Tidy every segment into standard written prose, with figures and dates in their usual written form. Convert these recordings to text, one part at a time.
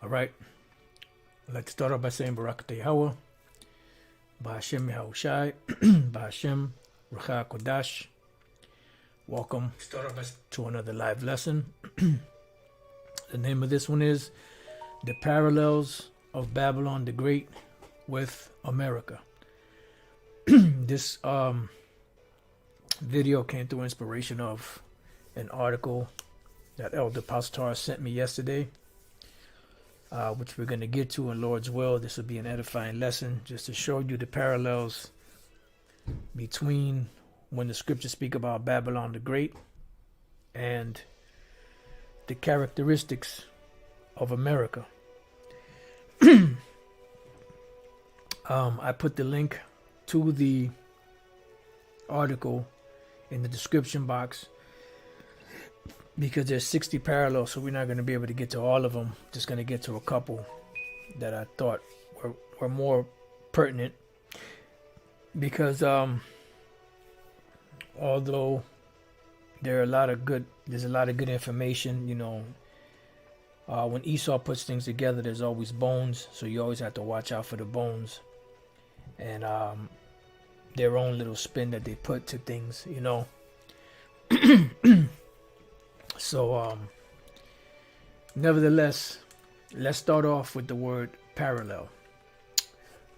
All right. I'd like to start off by saying Barak Tehawa, Ba'ashem Yahushai, Ba'ashem Rucha Kodash. Welcome to another live lesson. The name of this one is The Parallels of Babylon the Great with America. This video came through inspiration of an article that Elder Pastor sent me yesterday, which we're going to get to in Lord's will. This will be an edifying lesson just to show you the parallels between when the scriptures speak about Babylon the Great and the characteristics of America. I put the link to the article in the description box because there's 60 parallels, so we're not going to be able to get to all of them. Just going to get to a couple that I thought were more pertinent, because although there's a lot of good information, when Esau puts things together, there's always bones, so you always have to watch out for the bones and their own little spin that they put to things, So, nevertheless, let's start off with the word parallel.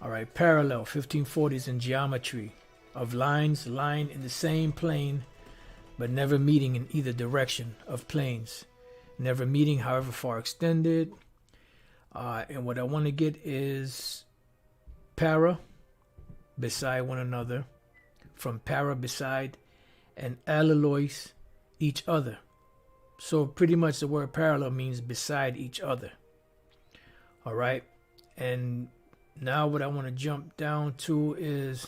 All right, parallel, 1540s in geometry, of lines lying in the same plane, but never meeting in either direction of planes, never meeting however far extended. And what I want to get is para, beside one another, from para, beside, and alloys, each other. So pretty much the word parallel means beside each other. All right. And now what I want to jump down to is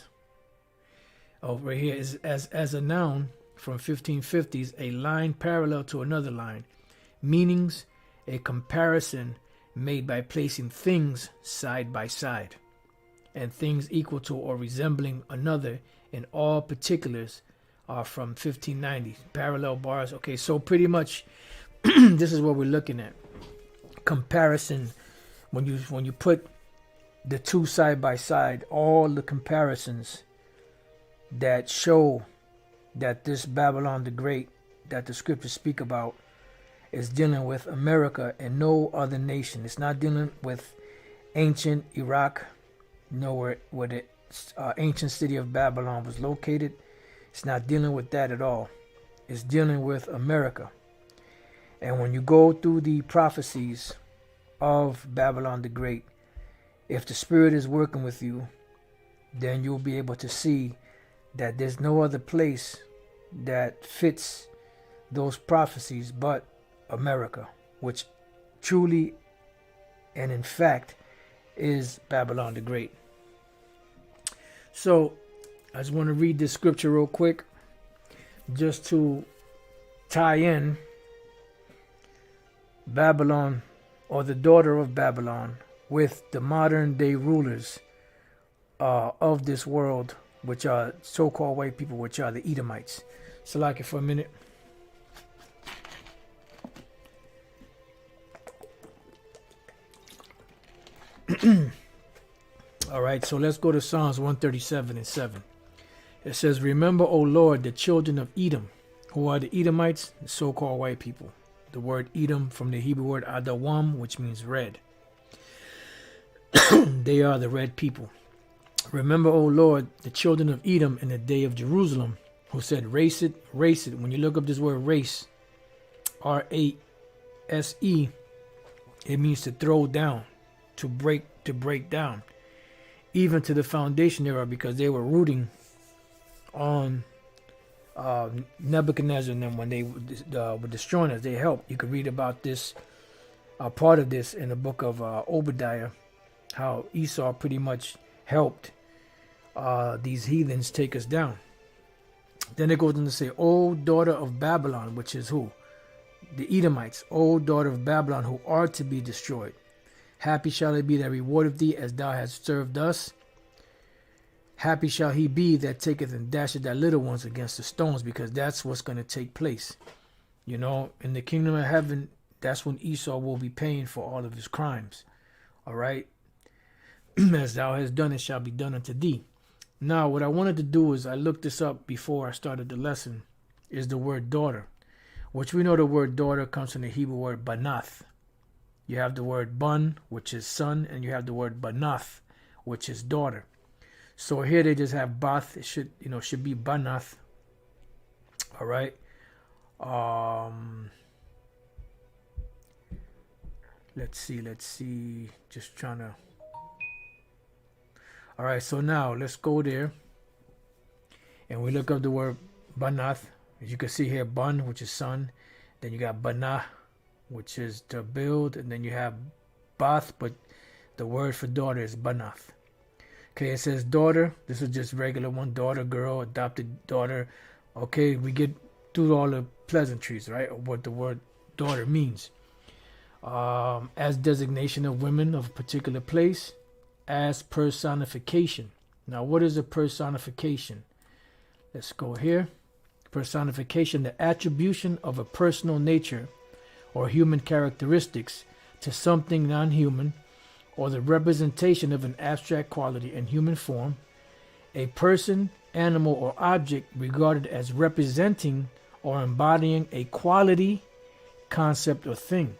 over here is as a noun from 1550s, a line parallel to another line. Meanings, a comparison made by placing things side by side, and things equal to or resembling another in all particulars are from 1590. Parallel bars. Okay, so pretty much this is what we're looking at. Comparison. When you put the two side by side, all the comparisons that show that this Babylon the Great that the scriptures speak about is dealing with America and no other nation. It's not dealing with ancient Iraq, where the ancient city of Babylon was located. It's not dealing with that at all. It's dealing with America. And when you go through the prophecies of Babylon the Great, if the Spirit is working with you, then you'll be able to see that there's no other place that fits those prophecies but America, which truly and in fact is Babylon the Great. So I just want to read this scripture real quick just to tie in Babylon, or the daughter of Babylon, with the modern day rulers of this world, which are so-called white people, which are the Edomites. So like it for a minute. All right, so let's go to Psalms 137 and 7. It says, "Remember, O Lord, the children of Edom." Who are the Edomites? The so-called white people. The word Edom from the Hebrew word Adawam, which means red. They are the red people. "Remember, O Lord, the children of Edom in the day of Jerusalem, who said, race it, race it." When you look up this word race, R-A-S-E, it means to throw down, to break down, even to the foundation thereof, because they were rooting on Nebuchadnezzar and them when they were destroying us. They helped. You could read about this, part of this in the book of Obadiah, how Esau pretty much helped these heathens take us down. Then it goes on to say, "O daughter of Babylon," which is who? The Edomites. "O daughter of Babylon, who are to be destroyed. Happy shall it be that rewardeth thee as thou hast served us. Happy shall he be that taketh and dasheth thy little ones against the stones," because that's what's going to take place. In the kingdom of heaven, that's when Esau will be paying for all of his crimes. All right. As thou hast done, it shall be done unto thee. Now, what I wanted to do is I looked this up before I started the lesson, is the word daughter, which we know the word daughter comes from the Hebrew word banath. You have the word bun, which is son, and you have the word banath, which is daughter. So here they just have bath. It should be banath. All right. Let's see. Just trying to. All right. So now let's go there, and we look up the word banath. As you can see here, bun, which is son. Then you got banah, which is to build, and then you have bath, but the word for daughter is banath. Okay, it says daughter. This is just regular one, daughter, girl, adopted daughter. Okay, we get through all the pleasantries, right? What the word daughter means. As designation of women of a particular place, as personification. Now, what is a personification? Let's go here. Personification, the attribution of a personal nature or human characteristics to something non-human, or the representation of an abstract quality in human form, a person, animal, or object regarded as representing or embodying a quality, concept, or thing,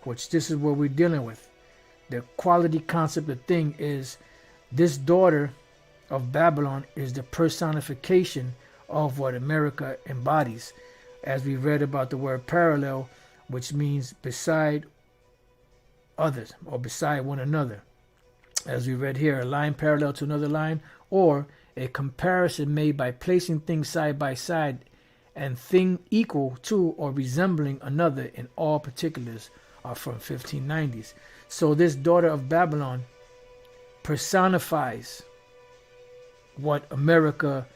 which this is what we're dealing with. The quality, concept, or thing is this daughter of Babylon is the personification of what America embodies. As we read about the word parallel, which means beside others or beside one another. As we read here, a line parallel to another line, or a comparison made by placing things side by side and thing equal to or resembling another in all particulars, are from 1590s. So this daughter of Babylon personifies what America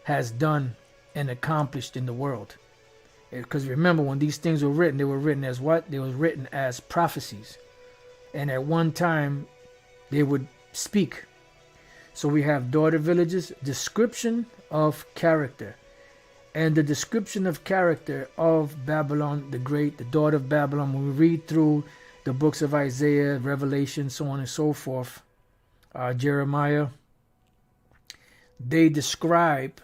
has done and accomplished in the world. Because remember, when these things were written, they were written as what? They were written as prophecies. And at one time, they would speak. So we have daughter villages, description of character. And the description of character of Babylon the Great, the daughter of Babylon, when we read through the books of Isaiah, Revelation, so on and so forth, Jeremiah, they describe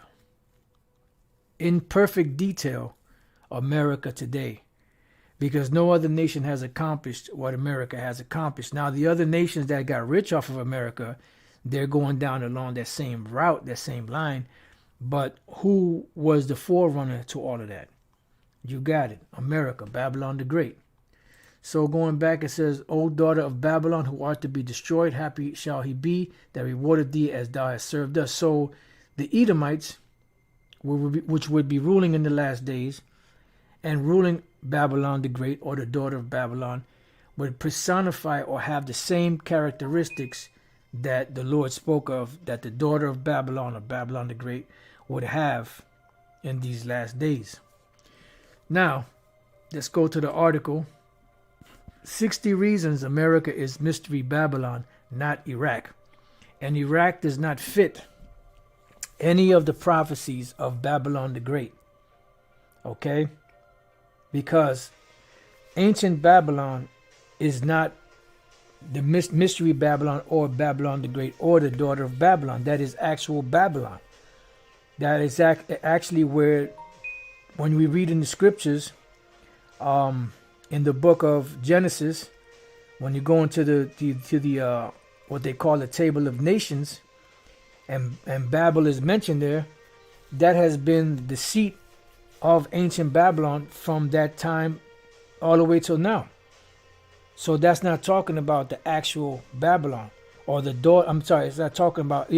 in perfect detail America today, because no other nation has accomplished what America has accomplished. Now, the other nations that got rich off of America, they're going down along that same route, that same line. But who was the forerunner to all of that? You got it. America, Babylon the Great. So going back, it says, O daughter of Babylon, who art to be destroyed, happy shall he be that rewarded thee as thou hast served us. So the Edomites, which would be ruling in the last days, and ruling Babylon the Great, or the daughter of Babylon, would personify or have the same characteristics that the Lord spoke of, that the daughter of Babylon, or Babylon the Great, would have in these last days. Now, let's go to the article. 60 reasons America is Mystery Babylon, not Iraq. And Iraq does not fit any of the prophecies of Babylon the Great. Okay? Because ancient Babylon is not the Mystery Babylon or Babylon the Great or the daughter of Babylon. That is actual Babylon. That is actually where, when we read in the scriptures, in the book of Genesis, when you go into the what they call the Table of Nations, and Babel is mentioned there, that has been the seat of ancient Babylon from that time all the way till now. So that's not talking about the actual Babylon or the daughter. I'm sorry, it's not talking about,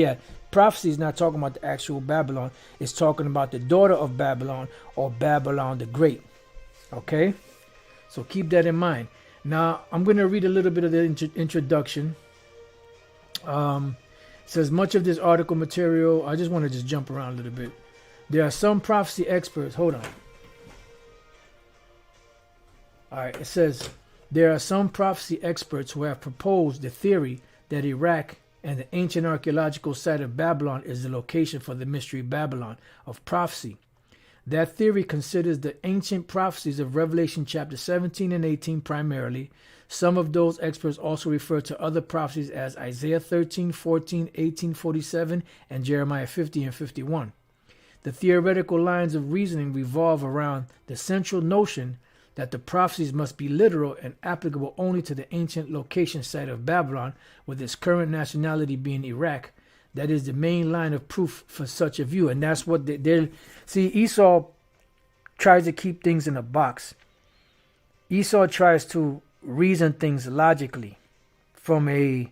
prophecy is not talking about the actual Babylon. It's talking about the daughter of Babylon, or Babylon the Great. Okay? So keep that in mind. Now, I'm going to read a little bit of the introduction. It says, much of this article material, I just want to just jump around a little bit. There are some prophecy experts. Hold on. All right. It says, there are some prophecy experts who have proposed the theory that Iraq and the ancient archaeological site of Babylon is the location for the mystery Babylon of prophecy. That theory considers the ancient prophecies of Revelation chapter 17 and 18 primarily. Some of those experts also refer to other prophecies as Isaiah 13, 14, 18, 47, and Jeremiah 50 and 51. The theoretical lines of reasoning revolve around the central notion that the prophecies must be literal and applicable only to the ancient location site of Babylon, with its current nationality being Iraq. That is the main line of proof for such a view. And that's what they're... See, Esau tries to keep things in a box. Esau tries to reason things logically from a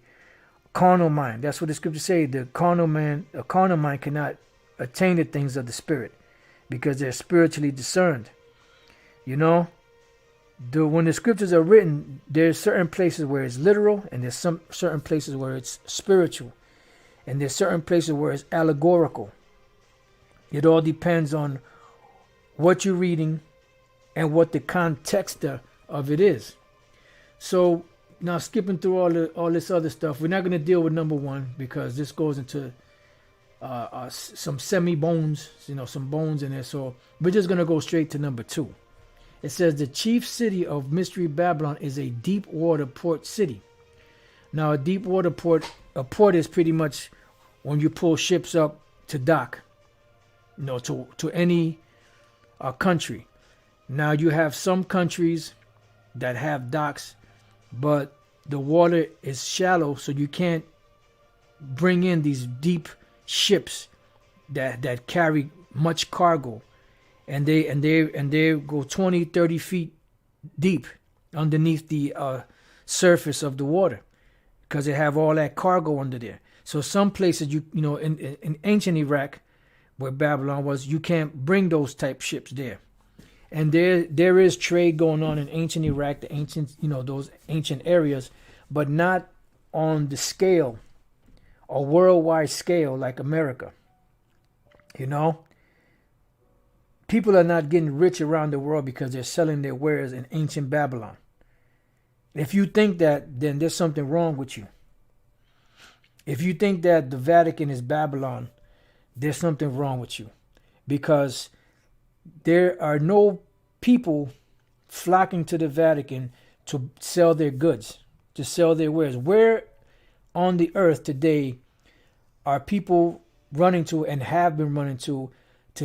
carnal mind. That's what the scriptures say. A carnal mind cannot attain the things of the spirit because they're spiritually discerned. You know, when the scriptures are written, there's certain places where it's literal, and there's some certain places where it's spiritual, and there's certain places where it's allegorical. It all depends on what you're reading and what the context of it is. So now, skipping through all this other stuff, we're not going to deal with number one because this goes into some semi-bones, some bones in there. So we're just going to go straight to number two. It says the chief city of Mystery Babylon is a deep water port city. Now, a deep water port, a port is pretty much when you pull ships up to dock, to any country. Now, you have some countries that have docks, but the water is shallow, so you can't bring in these deep ships that carry much cargo. And they go 20, 30 feet deep underneath the surface of the water because they have all that cargo under there. So some places, in ancient Iraq, where Babylon was, you can't bring those type ships there. And there is trade going on in ancient Iraq, the ancient, those ancient areas, but not on the scale, a worldwide scale like America. People are not getting rich around the world because they're selling their wares in ancient Babylon. If you think that, then there's something wrong with you. If you think that the Vatican is Babylon, there's something wrong with you. Because there are no people flocking to the Vatican to sell their goods, to sell their wares. Where on the earth today are people running to and have been running to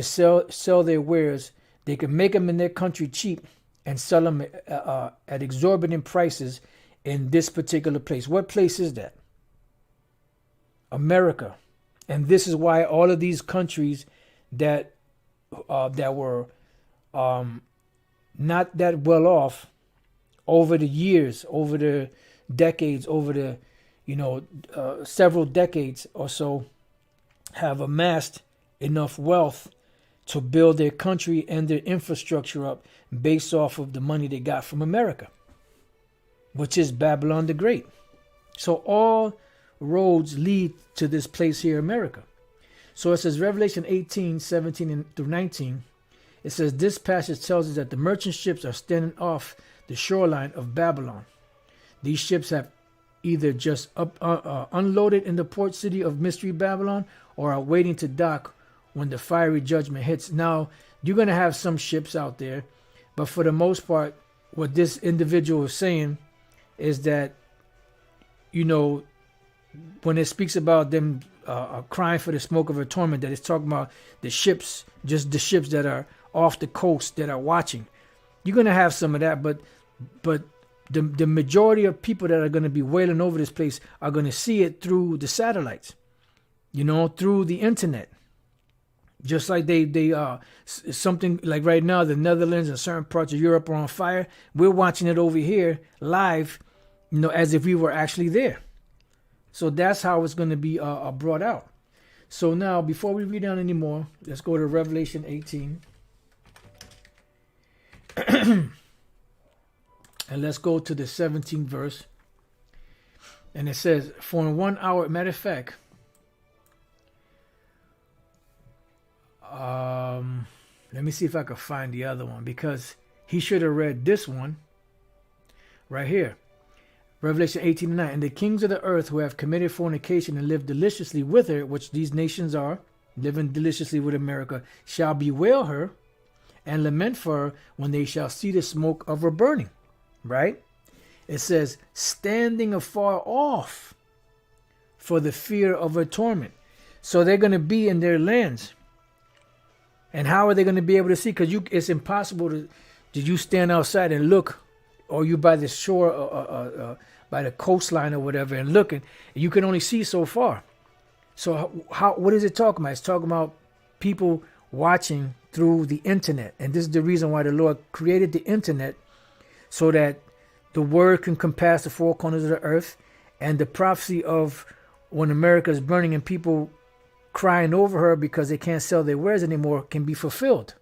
sell their wares? They can make them in their country cheap and sell them at exorbitant prices in this particular place. What place is that? America. And this is why all of these countries that were not that well off over the years, over the decades, over the several decades or so, have amassed enough wealth to build their country and their infrastructure up based off of the money they got from America, which is Babylon the Great. So all roads lead to this place here, America. So it says Revelation 18, 17 through 19. It says this passage tells us that the merchant ships are standing off the shoreline of Babylon. These ships have either just unloaded in the port city of Mystery Babylon or are waiting to dock when the fiery judgment hits. Now, you're going to have some ships out there, but for the most part, what this individual is saying is that, when it speaks about them crying for the smoke of torment, that it's talking about the ships, just the ships that are off the coast that are watching. You're going to have some of that, but the majority of people that are going to be wailing over this place are going to see it through the satellites, through the internet. Just like they something like right now, the Netherlands and certain parts of Europe are on fire. We're watching it over here live, as if we were actually there. So that's how it's going to be brought out. So now, before we read on anymore, let's go to Revelation 18. And let's go to the 17th verse. And it says, for in 1 hour, matter of fact, let me see if I can find the other one, because he should have read this one right here. Revelation 18:9. And the kings of the earth who have committed fornication and lived deliciously with her, which these nations are, living deliciously with America, shall bewail her and lament for her when they shall see the smoke of her burning. Right? It says, standing afar off for the fear of her torment. So they're going to be in their lands. And how are they going to be able to see? Because it's impossible to you stand outside and look, or you by the shore, by the coastline or whatever, and looking, you can only see so far. So what is it talking about? It's talking about people watching through the internet. And this is the reason why the Lord created the internet, so that the word can compass the four corners of the earth, and the prophecy of when America is burning and people crying over her because they can't sell their wares anymore can be fulfilled.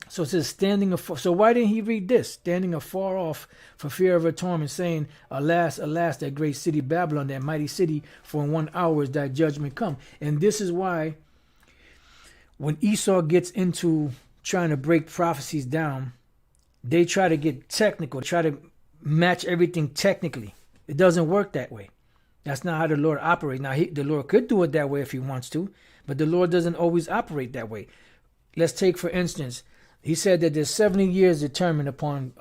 So it says standing afar. So why didn't he read this? Standing afar off for fear of her torment, saying, alas, alas, that great city Babylon, that mighty city, for in 1 hour is thy judgment come. And this is why when Esau gets into trying to break prophecies down, they try to get technical, try to match everything technically. It doesn't work that way. That's not how the Lord operates. Now, the Lord could do it that way if he wants to, but the Lord doesn't always operate that way. Let's take, for instance, he said that there's 70 years determined upon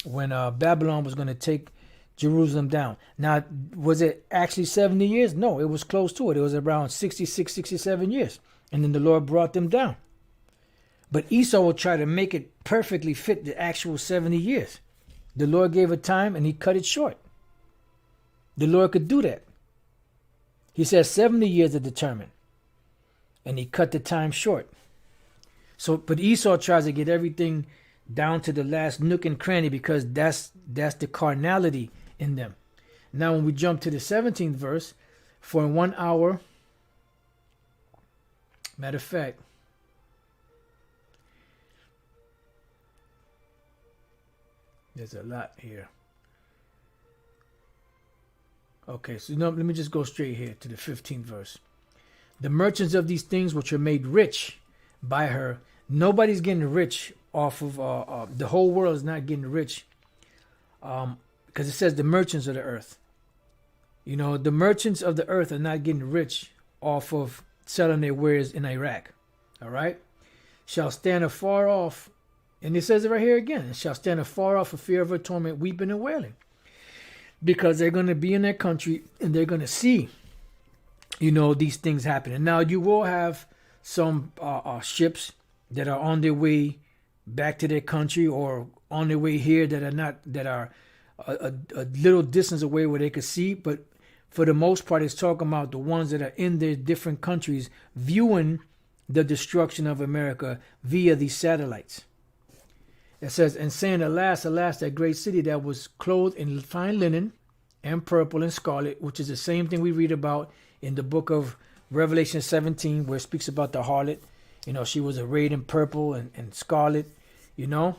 when Babylon was going to take Jerusalem down. Now, was it actually 70 years? No, it was close to it. It was around 66, 67 years. And then the Lord brought them down. But Esau will try to make it perfectly fit the actual 70 years. The Lord gave a time and he cut it short. The Lord could do that. He says 70 years are determined. And he cut the time short. So, but Esau tries to get everything down to the last nook and cranny, because that's the carnality in them. Now, when we jump to the 17th verse, for in 1 hour, matter of fact, there's a lot here. Okay, so let me just go straight here to the 15th verse. The merchants of these things which are made rich by her. Nobody's getting rich off of the whole world is not getting rich, because it says the merchants of the earth. You know, the merchants of the earth are not getting rich off of selling their wares in Iraq. All right, shall stand afar off, and it says it right here again. Shall stand afar off for fear of her torment, weeping and wailing, because they're going to be in their country and they're going to see, you know, these things happening. Now, you will have some ships that are on their way back to their country, or on their way here that are a little distance away where they could see. But for the most part, it's talking about the ones that are in their different countries viewing the destruction of America via these satellites. It says, and saying, alas, alas, that great city that was clothed in fine linen and purple and scarlet, which is the same thing we read about in the book of Revelation 17, where it speaks about the harlot. You know, she was arrayed in purple and scarlet, you know,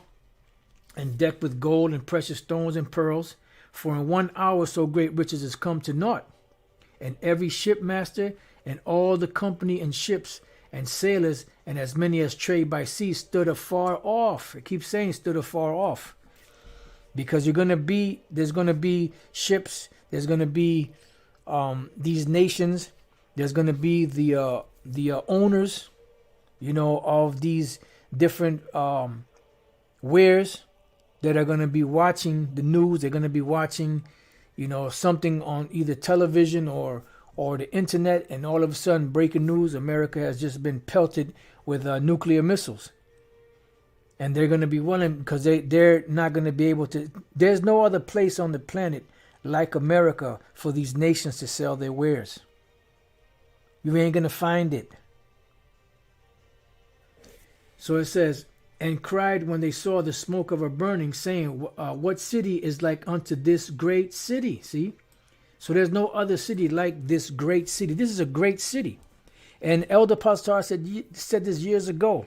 and decked with gold and precious stones and pearls. For in 1 hour so great riches has come to naught. And every shipmaster and all the company and ships and sailors and as many as trade by sea stood afar off. It keeps saying stood afar off. Because there's going to be ships, there's going to be these nations, there's going to be the owners, you know, of these different wares that are going to be watching the news. They're going to be watching, you know, something on either television or the internet, and all of a sudden, breaking news, America has just been pelted with nuclear missiles. And they're going to be willing, because they're not going to be able to. There's no other place on the planet like America for these nations to sell their wares. You ain't going to find it. So it says, and cried when they saw the smoke of her burning, saying, what city is like unto this great city? See? So there's no other city like this great city. This is a great city. And Elder Pastor said this years ago.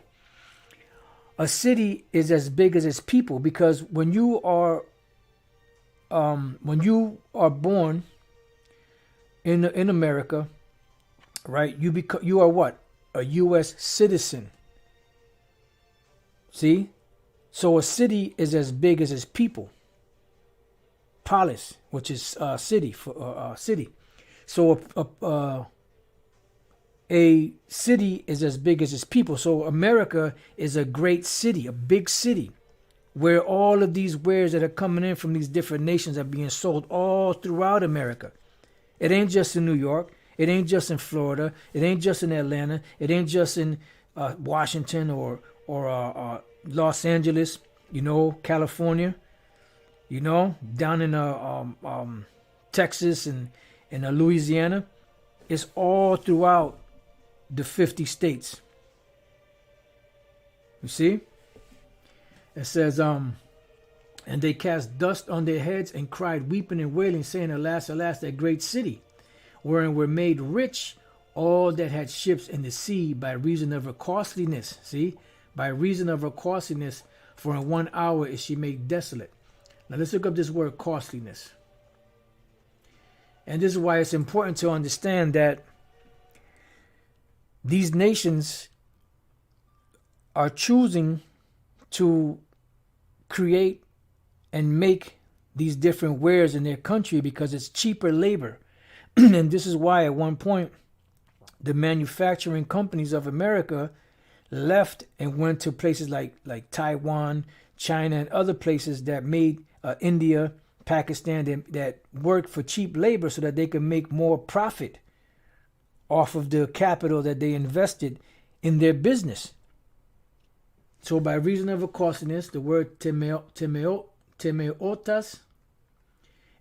A city is as big as its people, because when you are born in America, right? You are what? A U.S. citizen. See? So a city is as big as its people. Polis, which is city for city. So a city is as big as its people. So America is a great city, a big city, where all of these wares that are coming in from these different nations are being sold all throughout America. It ain't just in New York. It ain't just in Florida. It ain't just in Atlanta. It ain't just in Washington or Los Angeles, California, down in Texas and Louisiana. It's all throughout the 50 states. You see? It says, and they cast dust on their heads and cried, weeping and wailing, saying, Alas, alas, that great city, wherein were made rich all that had ships in the sea by reason of her costliness. See? By reason of her costliness, for in 1 hour is she made desolate. Now let's look up this word costliness. And this is why it's important to understand that these nations are choosing to create and make these different wares in their country because it's cheaper labor. And this is why at one point the manufacturing companies of America left and went to places like Taiwan, China, and other places that made India, Pakistan, that worked for cheap labor so that they could make more profit off of the capital that they invested in their business. So by reason of a costliness, the word temeotas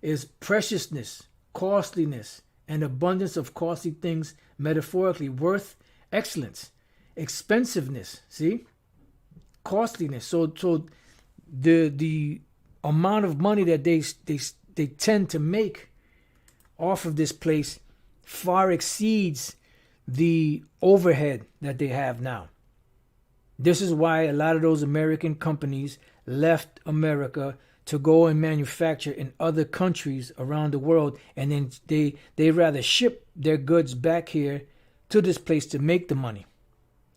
is preciousness, costliness, and abundance of costly things, metaphorically worth, excellence, expensiveness. See, costliness. So the amount of money that they tend to make off of this place far exceeds the overhead that they have now. This is why a lot of those American companies left America to go and manufacture in other countries around the world, and then they rather ship their goods back here to this place to make the money,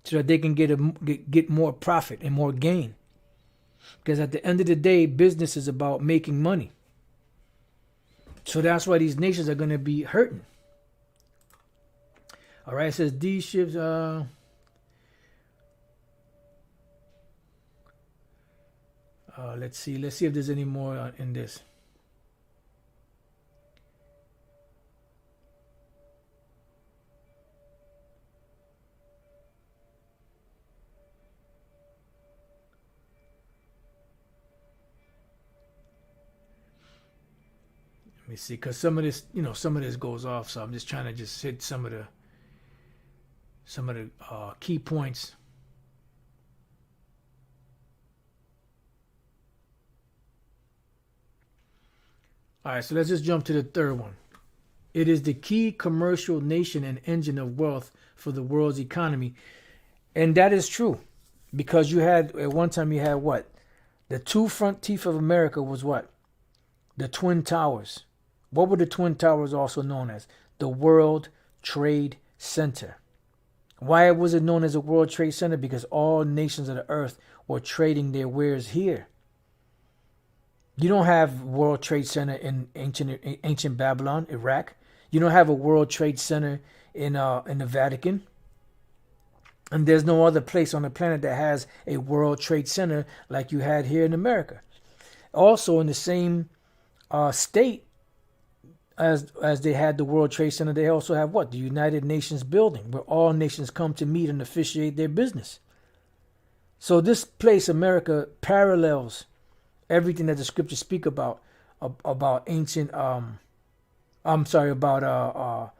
so that they can get more profit and more gain. Because at the end of the day, business is about making money. So that's why these nations are going to be hurting. All right, it says these ships. Let's see if there's any more in this. Let me see, because some of this goes off, so I'm just trying to just hit some of the key points. All right, so let's just jump to the third one. It is the key commercial nation and engine of wealth for the world's economy. And that is true, because at one time you had what? The two front teeth of America was what? The Twin Towers. What were the Twin Towers also known as? The World Trade Center. Why was it known as the World Trade Center? Because all nations of the earth were trading their wares here. You don't have World Trade Center in ancient Babylon, Iraq. You don't have a World Trade Center in the Vatican. And there's no other place on the planet that has a World Trade Center like you had here in America. Also, in the same state as they had the World Trade Center, they also have what? The United Nations building, where all nations come to meet and officiate their business. So this place, America, parallels everything that the scriptures speak about ancient, about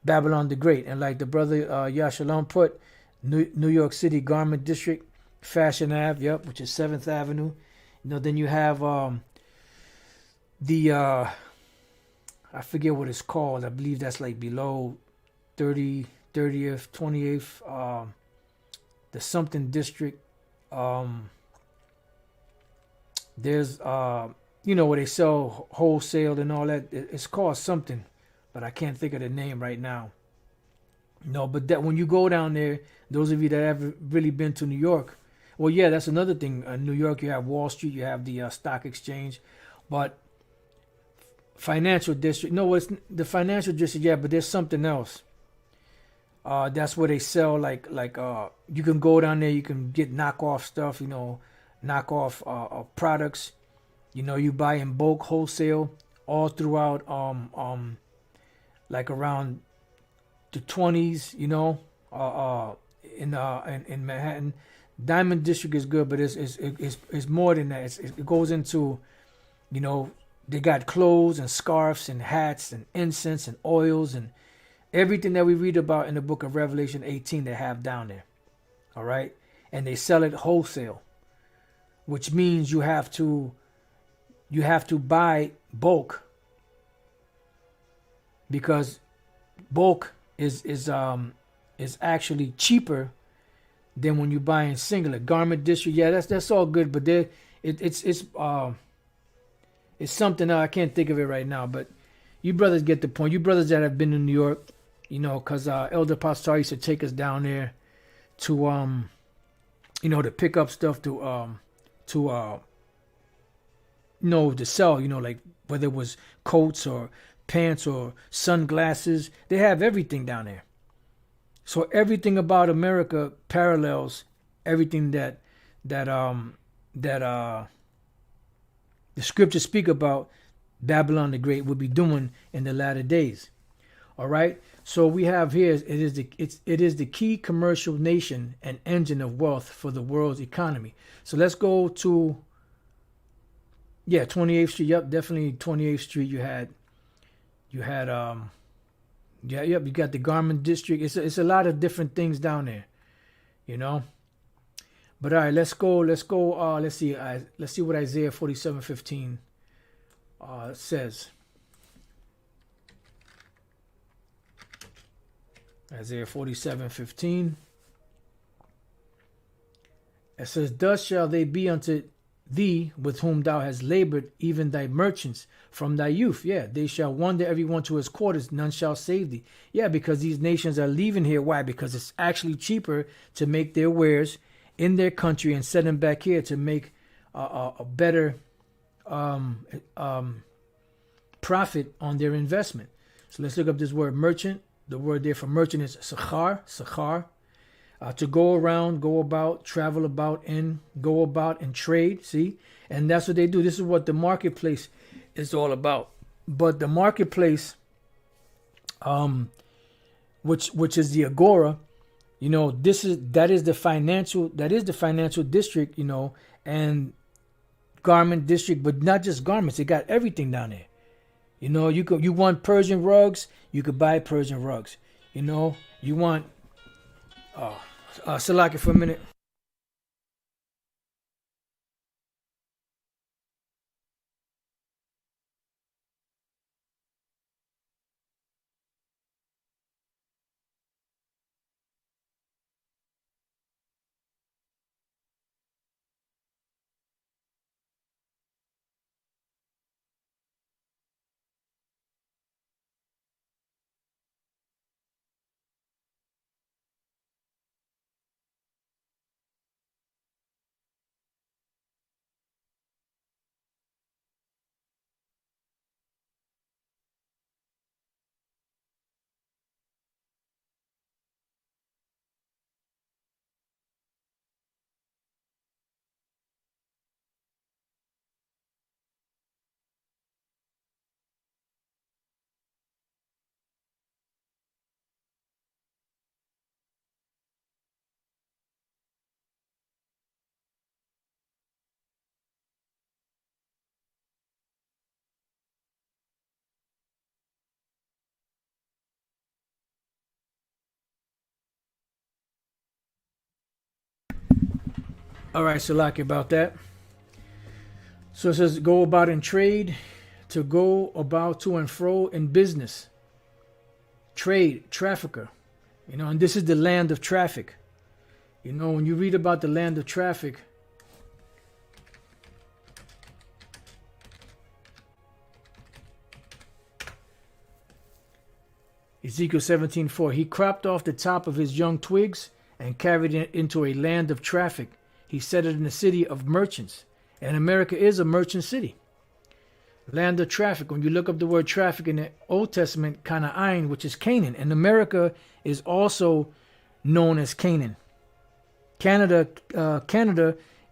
Babylon the Great. And like the brother Yashalom put, New York City Garment District, Fashion Ave, which is 7th Avenue. Then you have I forget what it's called. I believe that's like below 30th, 28th, the something district. There's where they sell wholesale and all that. It's called something, but I can't think of the name right now. No, but that when you go down there, those of you that haven't really been to New York, well, yeah, that's another thing. In New York, you have Wall Street, you have the stock exchange, but financial district. No, it's the financial district, yeah, but there's something else. That's where they sell you can go down there, you can get knockoff stuff, knockoff products. You buy in bulk, wholesale, all throughout like around the 20s, in Manhattan. Diamond District is good, but it's more than that. It goes into, they got clothes and scarves and hats and incense and oils and everything that we read about in the book of Revelation 18 they have down there. All right? And they sell it wholesale, which means you have to buy bulk, because bulk is actually cheaper than when you buy in singular. Garment District, yeah, that's all good, but it's something else. I can't think of it right now, but you brothers get the point. You brothers that have been in New York, because Elder Pastor used to take us down there to to pick up stuff to sell, like whether it was coats or pants or sunglasses. They have everything down there. So everything about America parallels everything that the scriptures speak about Babylon the Great would be doing in the latter days. All right. So we have here, it is the key commercial nation and engine of wealth for the world's economy. So let's go to 28th Street. Yep, definitely 28th Street. You had you got the Garment District. It's a lot of different things down there, But all right, let's go. Let's see what Isaiah 47:15 says. Isaiah 47:15. It says, "Thus shall they be unto thee with whom thou hast labored, even thy merchants from thy youth. Yeah, they shall wander every one to his quarters, none shall save thee." Yeah, because these nations are leaving here. Why? Because it's actually cheaper to make their wares in their country and send them back here to make a better profit on their investment. So let's look up this word merchant. The word there for merchant is sachar. To go around, go about, travel about, and go about and trade. See, and that's what they do. This is what the marketplace is all about. But the marketplace, which is the agora, that is the financial district, and garment district, but not just garments. They got everything down there. You want Persian rugs, you could buy Persian rugs. You want Salaki for a minute. All right, Salaki, about that. So it says, go about in trade, to go about to and fro in business. Trade, trafficker. And this is the land of traffic. When you read about the land of traffic, Ezekiel 17:4, he cropped off the top of his young twigs and carried it into a land of traffic. He set it in a city of merchants. And America is a merchant city. Land of traffic. When you look up the word traffic in the Old Testament, Canaan, which is Canaan. And America is also known as Canaan. Canada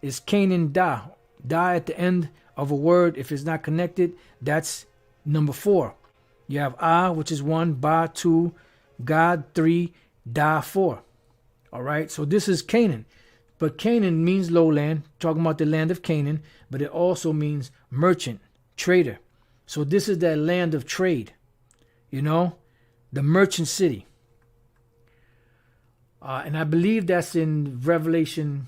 is Canaan Da. Da at the end of a word, if it's not connected, that's number 4. You have Ah, which is 1, Ba 2, God 3, Da 4. All right, so this is Canaan. But Canaan means lowland, talking about the land of Canaan, but it also means merchant, trader. So this is that land of trade, the merchant city. And I believe that's in Revelation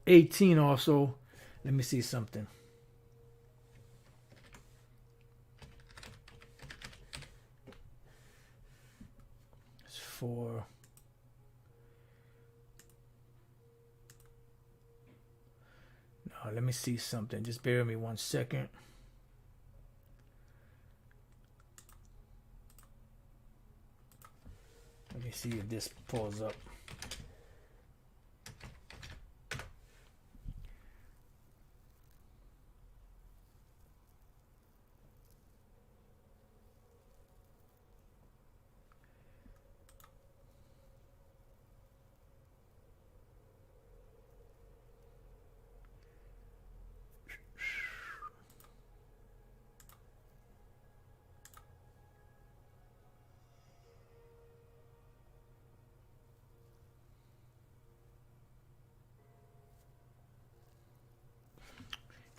18 also. Let me see something. It's 4. No, let me see something. Just bear with me 1 second. Let me see if this pulls up.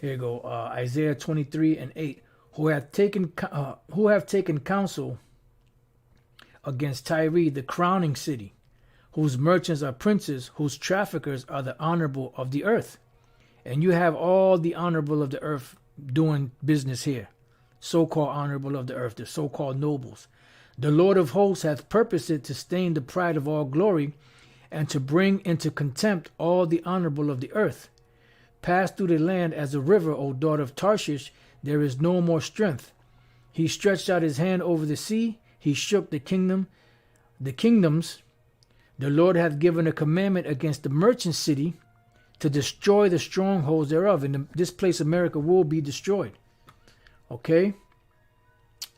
Here you go. Isaiah 23:8. Who have taken counsel against Tyre, the crowning city, whose merchants are princes, whose traffickers are the honorable of the earth. And you have all the honorable of the earth doing business here. So-called honorable of the earth, the so-called nobles. The Lord of hosts hath purposed it to stain the pride of all glory, and to bring into contempt all the honorable of the earth. Pass through the land as a river, O daughter of Tarshish. There is no more strength. He stretched out his hand over the sea. He shook the kingdoms. The Lord hath given a commandment against the merchant city to destroy the strongholds thereof. And this place, America, will be destroyed. Okay?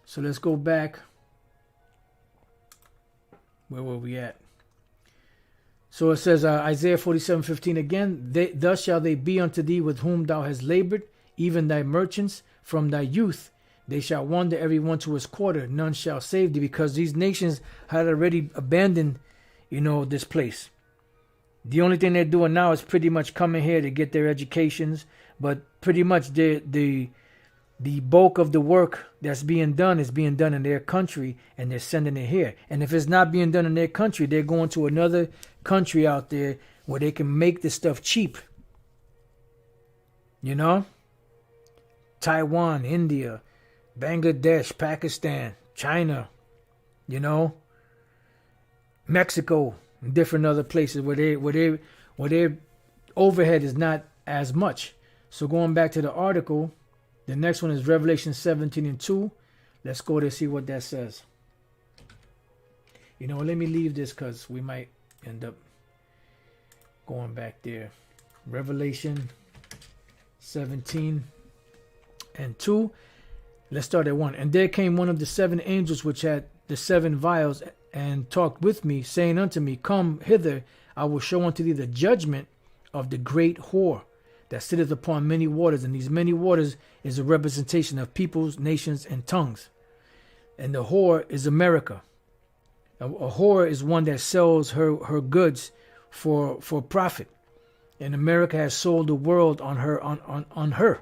So let's go back. Where were we at? So it says Isaiah 47:15 again, thus shall they be unto thee with whom thou hast labored, even thy merchants from thy youth. They shall wander every one to his quarter. None shall save thee, because these nations had already abandoned, this place. The only thing they're doing now is pretty much coming here to get their educations, but pretty much the bulk of the work that's being done is being done in their country, and they're sending it here. And if it's not being done in their country, they're going to another country out there where they can make this stuff cheap. Taiwan, India, Bangladesh, Pakistan, China, Mexico, and different other places where their overhead is not as much. So going back to the article, the next one is Revelation 17:2. Let's go to see what that says. Let me leave this because we might end up going back there. Revelation 17:2. Let's start at 1. And there came one of the 7 angels which had the 7 vials, and talked with me, saying unto me, Come hither, I will show unto thee the judgment of the great whore that sitteth upon many waters. And these many waters is a representation of peoples, nations, and tongues. And the whore is America. A whore is one that sells her goods for profit. And America has sold the world on her.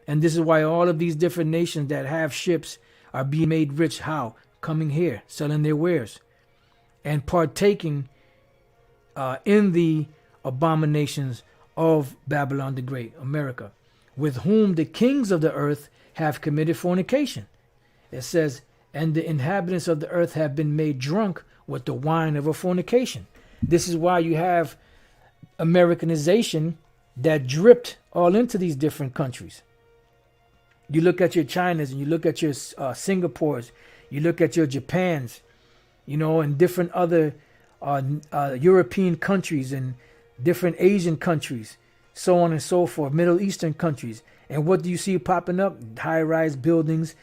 And this is why all of these different nations that have ships are being made rich. How? Coming here, selling their wares, and partaking in the abominations of Babylon the Great, America, with whom the kings of the earth have committed fornication. It says, and the inhabitants of the earth have been made drunk with the wine of a fornication. This is why you have Americanization that dripped all into these different countries. You look at your Chinas, and you look at your Singapores, you look at your Japans, and different other European countries and different Asian countries. so on and so forth, Middle Eastern countries. And what do you see popping up? High-rise buildings,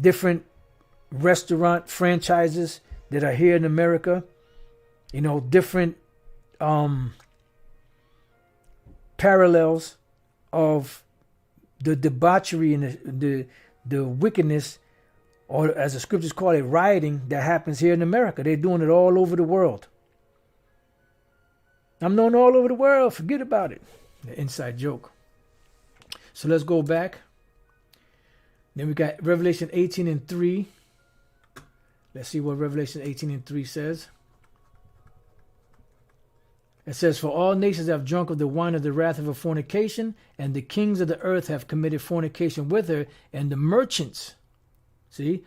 different restaurant franchises that are here in America, different parallels of the debauchery and the wickedness, or as the scriptures call it, rioting that happens here in America. They're doing it all over the world. I'm known all over the world. Forget about it. The inside joke. So let's go back. Then we got Revelation 18:3. Let's see what Revelation 18:3 says. It says, "For all nations have drunk of the wine of the wrath of her fornication, and the kings of the earth have committed fornication with her, and the merchants,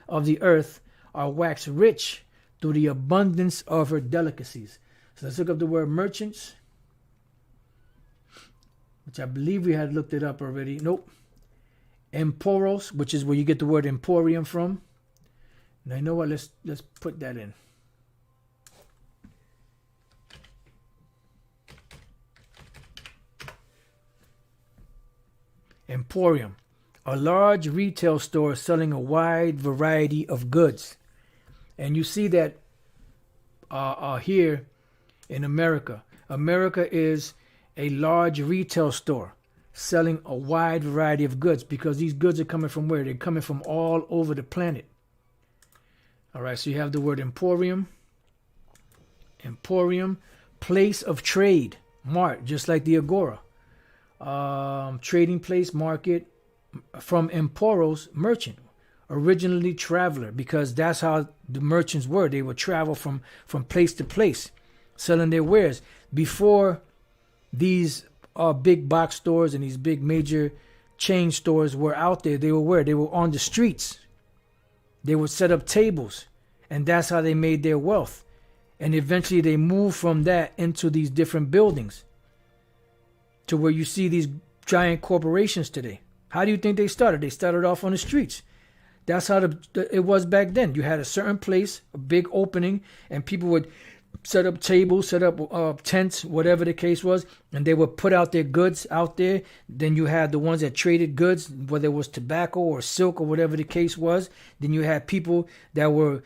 of the earth are waxed rich through the abundance of her delicacies." So let's look up the word merchants, which I believe we had looked it up already. Nope. Emporos, which is where you get the word emporium from. Now you know what? Let's put that in. Emporium, a large retail store selling a wide variety of goods. And you see that here in America. America is a large retail store selling a wide variety of goods, because these goods are coming from where? They're coming from all over the planet. All right, so you have the word emporium. Emporium, place of trade, mart, just like the agora. Trading place, market, from emporos, merchant, originally traveler, because that's how the merchants were. They would travel from place to place, selling their wares. Before these big box stores and these big major chain stores were out there, they were where? They were on the streets. They would set up tables, and that's how they made their wealth. And eventually they moved from that into these different buildings, to where you see these giant corporations today. How do you think they started? They started off on the streets. That's how it was back then. You had a certain place, a big opening, and people would set up tables, set up tents, whatever the case was, and they would put out their goods out there. Then you had the ones that traded goods, whether it was tobacco or silk or whatever the case was. Then you had people that were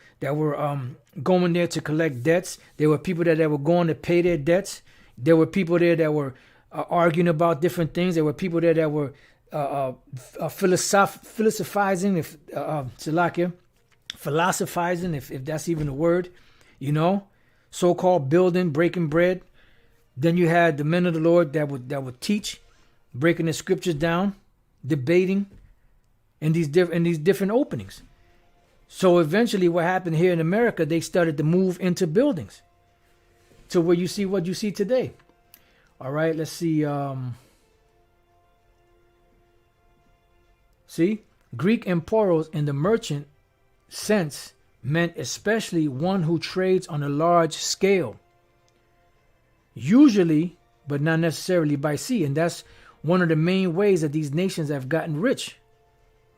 going there to collect debts. There were people that were going to pay their debts. There were people there that were arguing about different things. There were people there that were philosophizing, philosophizing, if that's even a word, so-called building, breaking bread. Then you had the men of the Lord that would teach, breaking the scriptures down, debating in these different openings. So eventually, what happened here in America, they started to move into buildings, to where you see what you see today. All right, let's see. See, Greek emporos in the merchant sense meant especially one who trades on a large scale, usually, but not necessarily by sea. And that's one of the main ways that these nations have gotten rich,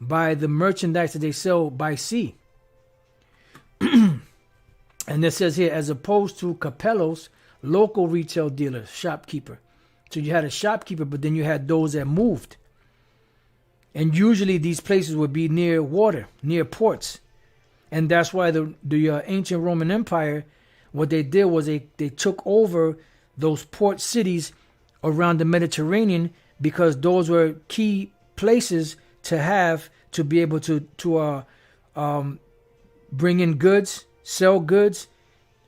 by the merchandise that they sell by sea. And it says here, as opposed to capellos, local retail dealer, shopkeeper. So you had a shopkeeper, but then you had those that moved. And usually these places would be near water, near ports. And that's why the ancient Roman Empire, what they did was they took over those port cities around the Mediterranean, because those were key places to be able to bring in goods, sell goods,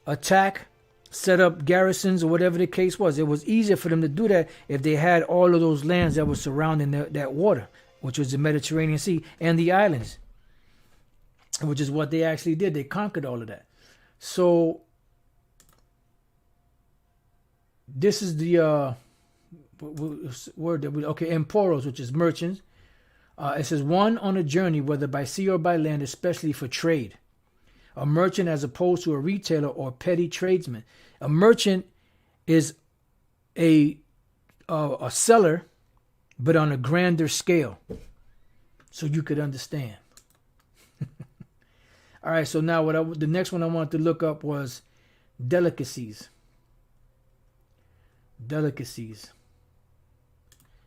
attack, set up garrisons, or whatever the case was. It was easier for them to do that if they had all of those lands that were surrounding that water, which was the Mediterranean Sea and the islands, which is what they actually did. They conquered all of that. So this is the word that emporos, which is merchants. It says one on a journey, whether by sea or by land, especially for trade. A merchant, as opposed to a retailer or petty tradesman. A merchant is a seller, but on a grander scale, so you could understand. All right, so now the next one I wanted to look up was delicacies. delicacies.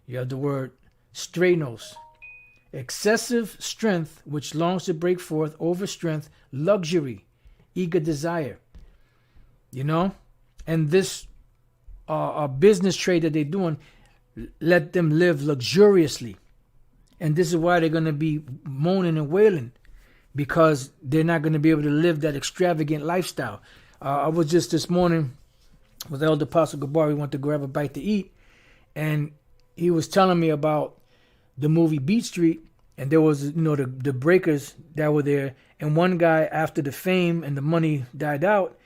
You have the word strenos, excessive strength which longs to break forth, over strength, luxury, eager desire. You know, and this business trade that they're doing, let them live luxuriously. And this is why they're going to be moaning and wailing, because they're not going to be able to live that extravagant lifestyle. I was just this morning with Elder Apostle Gabar. We went to grab a bite to eat, and he was telling me about the movie Beat Street, and there was, you know, the breakers that were there, and one guy, after the fame and the money died out,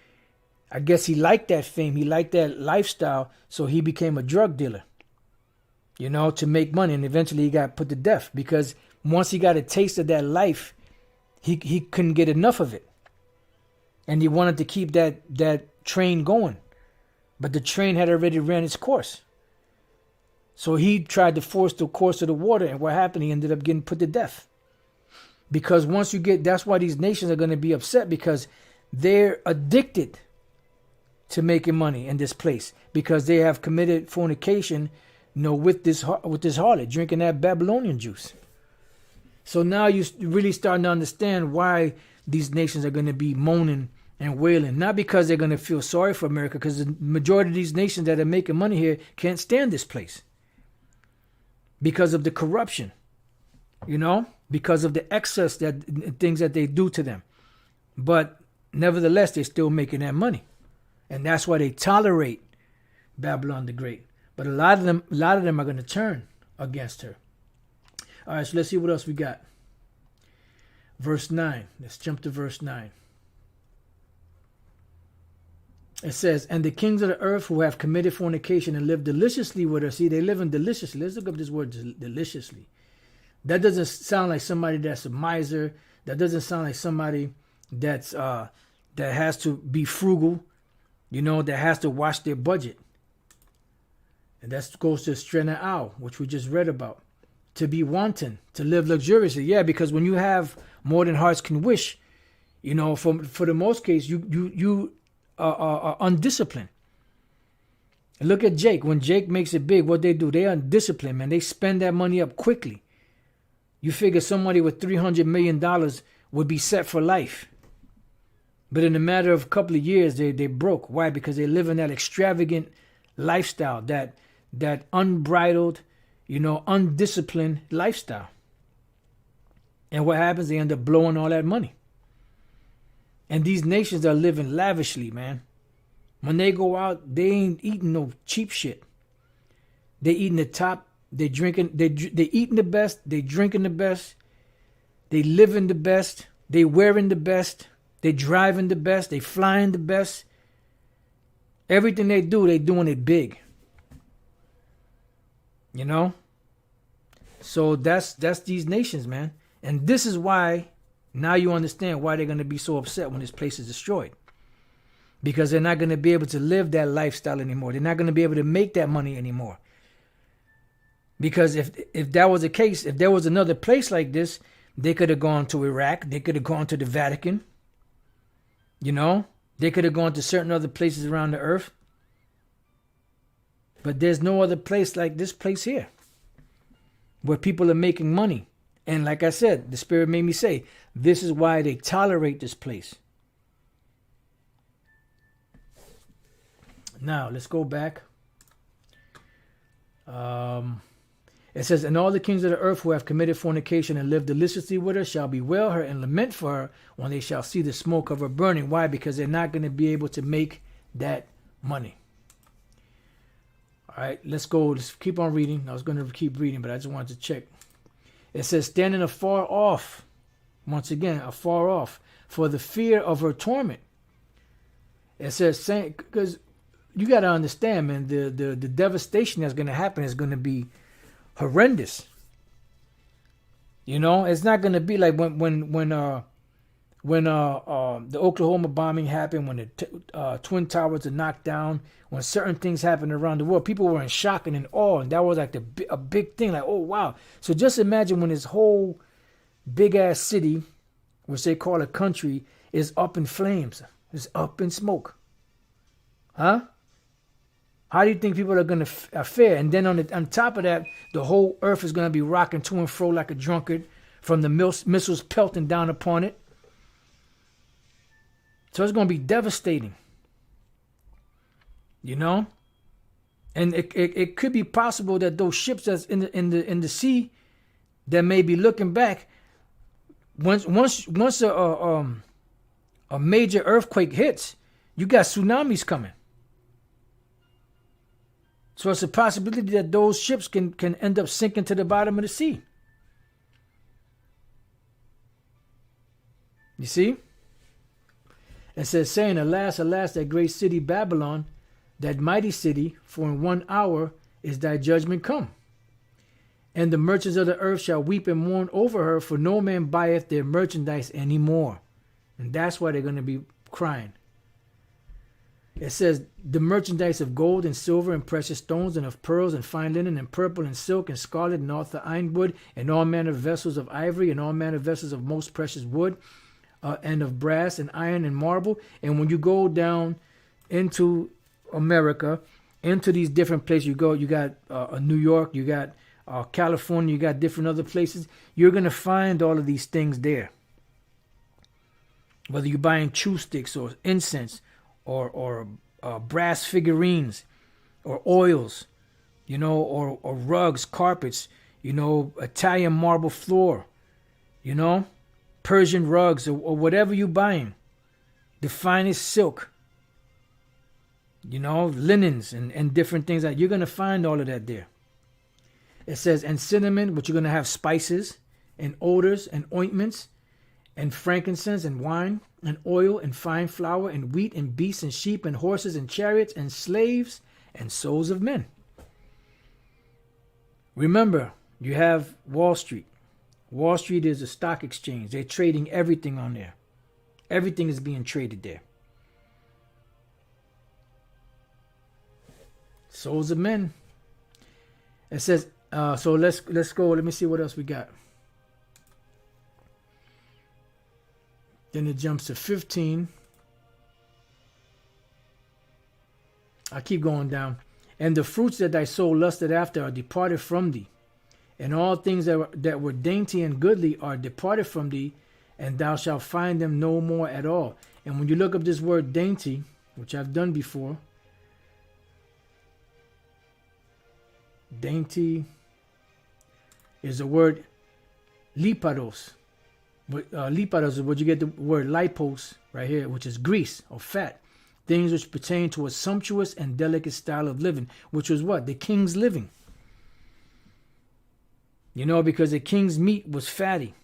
I guess he liked that fame, he liked that lifestyle, so he became a drug dealer, you know, to make money, and eventually he got put to death, because once he got a taste of that life, he couldn't get enough of it, and he wanted to keep that train going, but the train had already ran its course. So he tried to force the course of the water, and what happened? He ended up getting put to death. Because once you get, that's why these nations are going to be upset, because they're addicted to making money in this place, because they have committed fornication, you know, with this harlot, drinking that Babylonian juice. So now you're really starting to understand why these nations are going to be moaning and wailing. Not because they're going to feel sorry for America, because the majority of these nations that are making money here can't stand this place. Because of the corruption, you know, because of the excess that things that they do to them. But nevertheless, they're still making that money. And that's why they tolerate Babylon the Great. But a lot of them are going to turn against her. All right, so let's see what else we got. Verse 9. Let's jump to verse 9. It says, and the kings of the earth who have committed fornication and lived deliciously with her. See, they live in deliciously. Let's look up this word, deliciously. That doesn't sound like somebody that's a miser. That doesn't sound like somebody that's that has to be frugal, you know, that has to watch their budget. And that goes to strena ow, which we just read about. To be wanton, to live luxuriously. Yeah, because when you have more than hearts can wish, you know, for the most case, you are undisciplined. Look at Jake. When Jake makes it big, what they do? They are undisciplined, man. They spend that money up quickly. You figure somebody with $300 million would be set for life. But in a matter of a couple of years, they broke. Why? Because they live in that extravagant lifestyle, that unbridled, you know, undisciplined lifestyle. And what happens? They end up blowing all that money. And these nations are living lavishly, man. When they go out, they ain't eating no cheap shit. They eating the top. They drinking. They eating the best. They drinking the best. They living the best. They wearing the best. They driving the best. They flying the best. Everything they do, they doing it big. You know. So that's these nations, man. And this is why. Now you understand why they're going to be so upset when this place is destroyed. Because they're not going to be able to live that lifestyle anymore. They're not going to be able to make that money anymore. Because if that was the case, if there was another place like this, they could have gone to Iraq. They could have gone to the Vatican. You know, they could have gone to certain other places around the earth. But there's no other place like this place here, where people are making money. And like I said, the Spirit made me say, this is why they tolerate this place. Now, let's go back. It says, and all the kings of the earth who have committed fornication and lived deliciously with her shall bewail her and lament for her when they shall see the smoke of her burning. Why? Because they're not going to be able to make that money. All right, let's go. Let's keep on reading. I was going to keep reading, but I just wanted to check. It says, standing afar off, once again, afar off, for the fear of her torment. It says, because you got to understand, man, the devastation that's going to happen is going to be horrendous. You know, it's not going to be like when the Oklahoma bombing happened, when the Twin Towers are knocked down, when certain things happened around the world, people were in shock and in awe, and that was like a big thing, like, oh, wow. So just imagine when this whole big-ass city, which they call a country, is up in flames, is up in smoke. Huh? How do you think people are going to fare? And then on top of that, the whole earth is going to be rocking to and fro like a drunkard from the missiles pelting down upon it. So it's going to be devastating. You know? And it could be possible that those ships that's in the sea that may be looking back, once a major earthquake hits, you got tsunamis coming. So it's a possibility that those ships can end up sinking to the bottom of the sea. You see? It says, saying, alas, alas, that great city Babylon, that mighty city, for in 1 hour is thy judgment come. And the merchants of the earth shall weep and mourn over her, for no man buyeth their merchandise any more. And that's why they're going to be crying. It says, the merchandise of gold and silver and precious stones and of pearls and fine linen and purple and silk and scarlet and all the ironwood and all manner of vessels of ivory and all manner of vessels of most precious wood and of brass and iron and marble. And when you go down into America, into these different places, you got New York, you got California, you got different other places. You're going to find all of these things there. Whether you're buying chew sticks or incense, or brass figurines, or oils, or rugs, carpets, Italian marble floor, Persian rugs, or whatever you're buying, the finest silk, linens and different things you're going to find all of that there. It says, and cinnamon, which you're going to have spices and odors and ointments and frankincense and wine and oil and fine flour and wheat and beasts and sheep and horses and chariots and slaves and souls of men. Remember, you have Wall Street. Wall Street is a stock exchange. They're trading everything on there. Everything is being traded there. Souls of men. It says, so let's go. Let me see what else we got. Then it jumps to 15. I keep going down. And the fruits that thy soul lusted after are departed from thee. And all things that were dainty and goodly are departed from thee, and thou shalt find them no more at all. And when you look up this word dainty, which I've done before, dainty is the word liparos. Liparos is where you get the word lipos right here, which is grease or fat. Things which pertain to a sumptuous and delicate style of living, which was what? The king's living. Because the king's meat was fatty.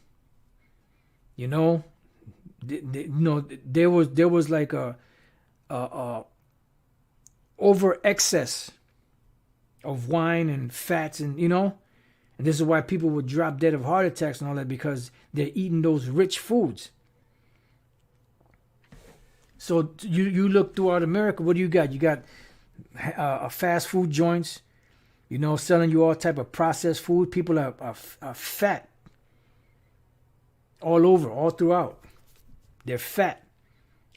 There was like a over excess of wine and fats and and this is why people would drop dead of heart attacks and all that, because they're eating those rich foods. So you look throughout America, what do you got? You got fast food joints, selling you all type of processed food. People are fat all over, all throughout. They're fat,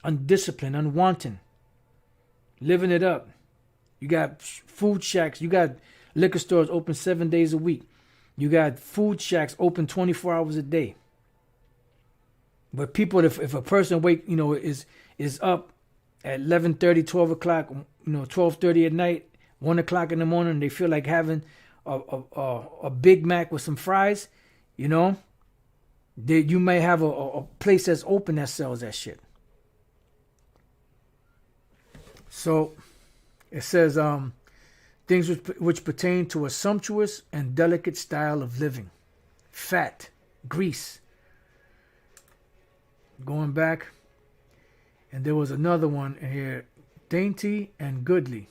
undisciplined, unwanted, living it up. You got food shacks. You got liquor stores open 7 days a week. You got food shacks open 24 hours a day. But people, if a person is up at 11:30, 12 o'clock, 12:30 at night, 1 o'clock in the morning, they feel like having a Big Mac with some fries, you may have a place that's open that sells that shit. So it says, things which pertain to a sumptuous and delicate style of living. Fat, grease. Going back, and there was another one here, dainty and goodly.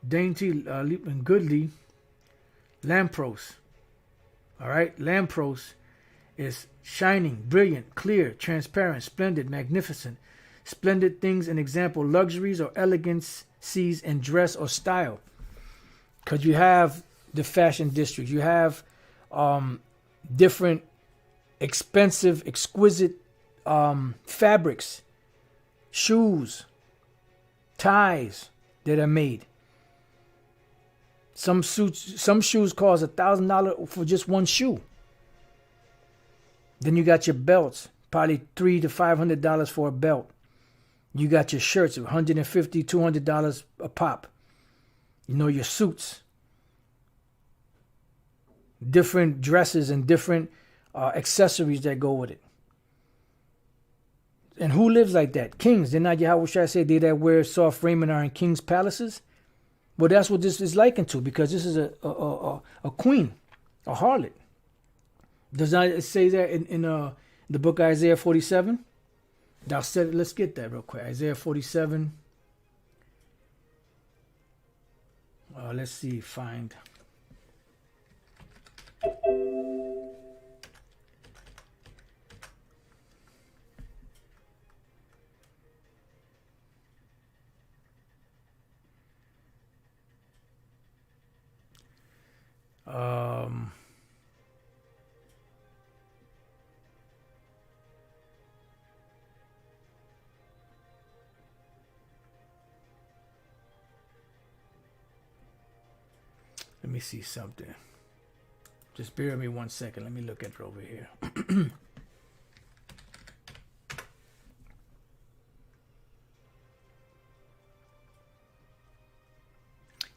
Dainty and goodly, lampros. All right, lampros is shining, brilliant, clear, transparent, splendid, magnificent. Splendid things, an example, luxuries or elegancies in dress or style. Because you have the fashion district, you have different expensive, exquisite fabrics, shoes, ties that are made. Some shoes cost $1,000 for just one shoe. Then you got your belts, probably $300 to $500 for a belt. You got your shirts, $150, $200 a pop. You know, your suits, different dresses and different accessories that go with it. And who lives like that? Kings. They're not Yahweh Shai say they that wear soft raiment are in kings' palaces. Well, that's what this is likened to, because this is a queen, a harlot. Does not say that in the book of Isaiah 47? Let's get that real quick. Isaiah 47. Let's see. Find. Let me see something. Just bear with me 1 second. Let me look at it over here.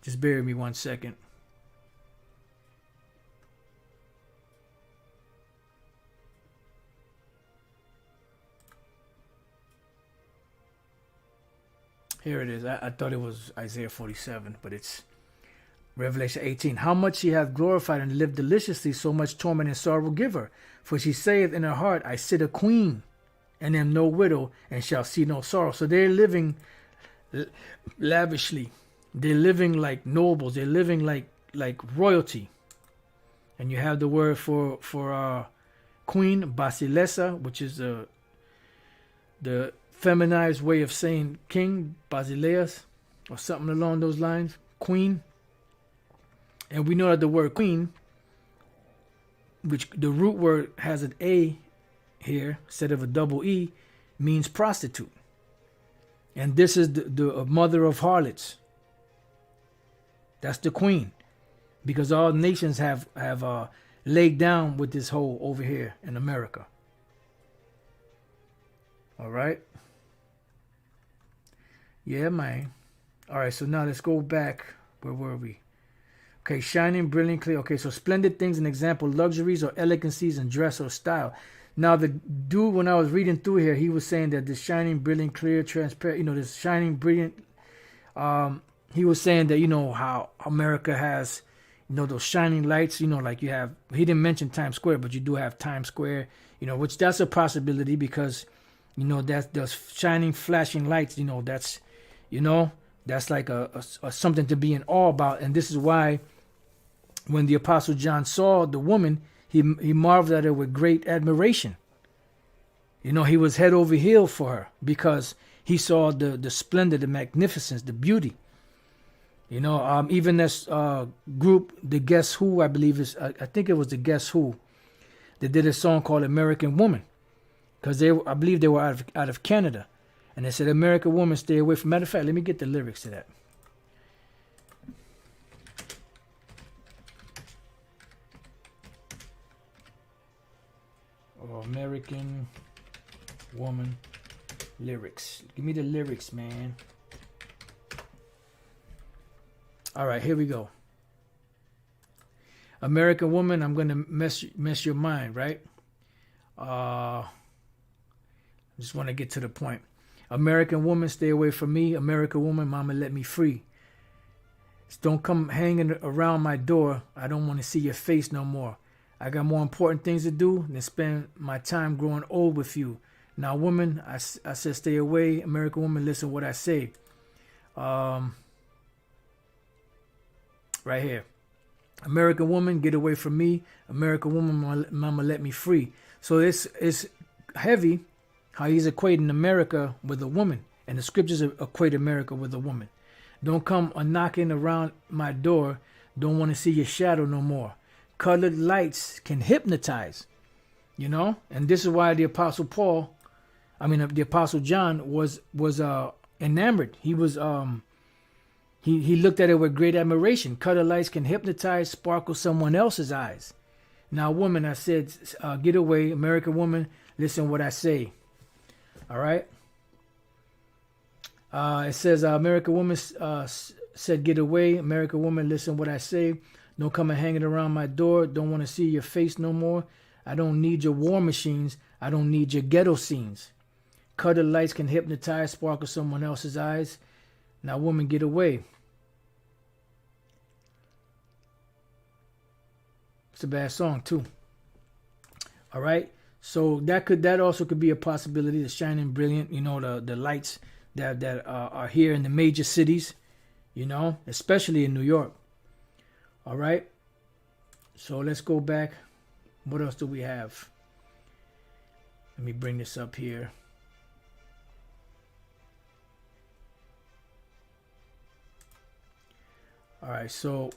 Just bear with me 1 second. Here it is. I thought it was Isaiah 47, but it's Revelation 18. How much she hath glorified and lived deliciously, so much torment and sorrow will give her. For she saith in her heart, I sit a queen, and am no widow, and shall see no sorrow. So they're living lavishly. They're living like nobles. They're living like royalty. And you have the word for queen, Basilessa, which is the feminized way of saying king, Basileus, or something along those lines. Queen. And we know that the word queen, which the root word has an A here instead of a double E, means prostitute. And this is the mother of harlots. That's the queen. Because all nations have laid down with this whole over here in America. All right. Yeah, man. All right, so now let's go back. Where were we? Okay, shining, brilliant, clear. Okay, so splendid things, an example, luxuries or elegancies in dress or style. Now, the dude, when I was reading through here, he was saying that this shining, brilliant, clear, transparent, this shining, brilliant, he was saying that, how America has, those shining lights, like you have, he didn't mention Times Square, but you do have Times Square, which that's a possibility because, that's those shining, flashing lights, that's like a something to be in awe about. And this is why when the Apostle John saw the woman, he marveled at her with great admiration. He was head over heels for her because he saw the splendor, the magnificence, the beauty. Even this group, the Guess Who, I believe I think it was the Guess Who, they did a song called American Woman, because I believe they were out of Canada. And they said, American woman, stay away from. Matter of fact, let me get the lyrics to that. Oh, American woman lyrics. Give me the lyrics, man. All right, here we go. American woman, I'm going to mess your mind, right? I just want to get to the point. American woman, stay away from me. American woman, mama, let me free. Just don't come hanging around my door. I don't want to see your face no more. I got more important things to do than spend my time growing old with you. Now, woman, I said stay away. American woman, listen what I say. Right here. American woman, get away from me. American woman, mama, let me free. So it's heavy how he's equating America with a woman. And the scriptures equate America with a woman. Don't come knocking around my door. Don't want to see your shadow no more. Colored lights can hypnotize, And this is why the Apostle John was enamored. He was he looked at it with great admiration. Color lights can hypnotize, sparkle someone else's eyes. Now, woman, I said, get away. American woman, listen what I say. All right. It says, American woman said, get away. American woman, listen what I say. Don't come and hanging around my door. Don't want to see your face no more. I don't need your war machines. I don't need your ghetto scenes. Color lights can hypnotize, sparkle someone else's eyes. Now, woman, get away. It's a bad song too. All right, so that also could be a possibility. The shining brilliant, you know, the lights that are here in the major cities, you know, especially in New York. All right, so let's go back. What else do we have? Let me bring this up here. All right, so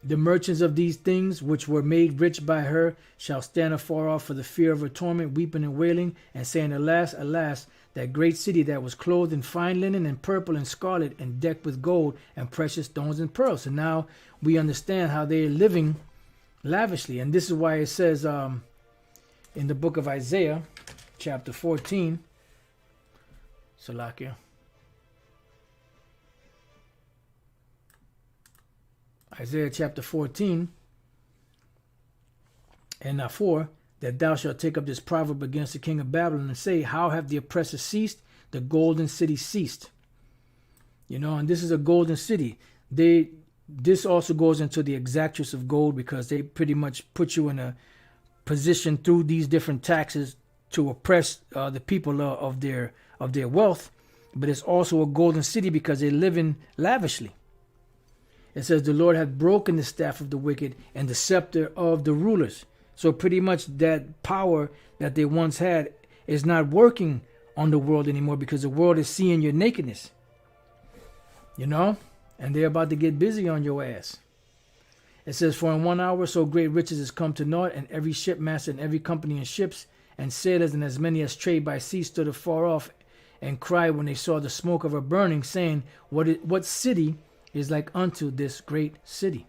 the merchants of these things which were made rich by her shall stand afar off for the fear of her torment, weeping and wailing, and saying, Alas, alas, that great city that was clothed in fine linen and purple and scarlet and decked with gold and precious stones and pearls. So now we understand how they're living lavishly. And this is why it says in the book of Isaiah, chapter 14, Salakia. Isaiah chapter 14 and 4, that thou shalt take up this proverb against the king of Babylon and say, how have the oppressors ceased? The golden city ceased. You know, and this is a golden city. This also goes into the exactress of gold, because they pretty much put you in a position through these different taxes to oppress the people of their wealth. But it's also a golden city because they live in lavishly. It says the Lord hath broken the staff of the wicked and the scepter of the rulers. So pretty much that power that they once had is not working on the world anymore, because the world is seeing your nakedness. You know? And they're about to get busy on your ass. It says, for in 1 hour so great riches is come to naught, and every shipmaster and every company in ships and sailors and as many as trade by sea stood afar off and cried when they saw the smoke of her burning, saying, what city is like unto this great city?